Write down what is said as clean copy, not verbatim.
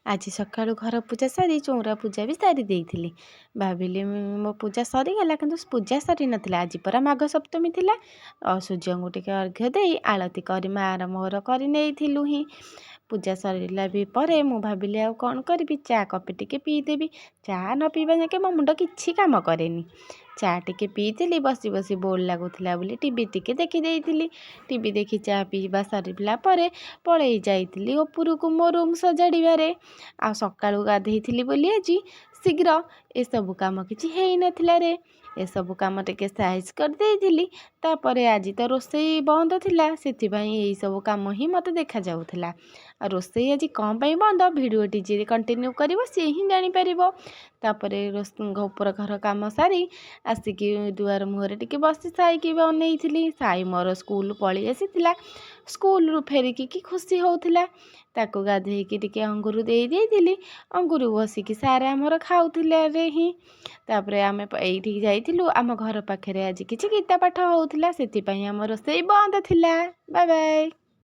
ଆଜି ସକାଳୁ ଘର ପୂଜା ସାରି ଚଉରା ପୂଜା ବି ସାରି ଦେଇଥିଲି। ଭାବିଲି ମୋ ପୂଜା ସରିଗଲା, କିନ୍ତୁ ପୂଜା ସରିନଥିଲା। ଆଜି ପରା ମାଘ ସପ୍ତମୀ ଥିଲା। ସୂର୍ଯ୍ୟଙ୍କୁ ଟିକେ ଅର୍ଘ୍ୟ ଦେଇ ଆଳତି କରି ମାଆର ମୋର କରି ନେଇଥିଲୁ ହିଁ। ପୂଜା ସରିଲା ବି ପରେ ମୁଁ ଭାବିଲି ଆଉ କ'ଣ କରିବି, ଚା କପେ ଟିକେ ପିଇଦେବି। ଚା ନ ପିଇବା ଯାକେ ମୋ ମୁଣ୍ଡ କିଛି କାମ କରେନି। ଚା ଟିକେ ପିଇଥିଲି, ବସି ବସି ବୋର୍ ଲାଗୁଥିଲା ବୋଲି ଟିଭି ଟିକେ ଦେଖିଦେଇଥିଲି। ଟିଭି ଦେଖି ଚା ପିଇବା ସରିଲା ପରେ ପଳେଇ ଯାଇଥିଲି ଉପରକୁ ମୋ ରୁମ୍ ସଜାଡ଼ିବାରେ। ଆଉ ସକାଳୁ ଗାଧେଇଥିଲି ବୋଲି ଆଜି ଶୀଘ୍ର ଏସବୁ କାମ କିଛି ହେଇନଥିଲା ରେ। ଏସବୁ କାମ ଟିକେ ସାଇଜ୍ କରିଦେଇଥିଲି। ତାପରେ ଆଜି ତ ରୋଷେଇ ବନ୍ଦ ଥିଲା, ସେଥିପାଇଁ ଏଇସବୁ କାମ ହିଁ ମୋତେ ଦେଖାଯାଉଥିଲା। ଆଉ ରୋଷେଇ ଆଜି କ'ଣ ପାଇଁ ବନ୍ଦ, ଭିଡ଼ିଓଟି ଯିଏ କଣ୍ଟିନ୍ୟୁ କରିବ ସିଏ ହିଁ ଜାଣିପାରିବ। ତାପରେ ଉପର ଘର କାମ ସାରି ଆସିକି ଦୁଆର ମୁହଁରେ ଟିକେ ବସି ସାଇକି ଅନେଇଥିଲି। ସାଇ ମୋର ସ୍କୁଲ ପଳେଇ ଆସିଥିଲା। ସ୍କୁଲରୁ ଫେରିକି କି ଖୁସି ହେଉଥିଲା। ତାକୁ ଗାଧେଇକି ଟିକେ ଅଙ୍ଗୁର ଦେଇ ଦେଇଥିଲି। ଅଙ୍ଗୁର ବସିକି ସାର୍ ଆମର ଖାଉଥିଲେ ହିଁ। ତାପରେ ଆମେ ଏଇଠିକି ଯାଇଥିଲୁ। ଆମ ଘର ପାଖରେ ଆଜି କିଛି ଗୀତା ପାଠ ହେଉଥିଲା, ସେଥିପାଇଁ ଆମ ରୋଷେଇ ବନ୍ଦ ଥିଲା। Bye bye.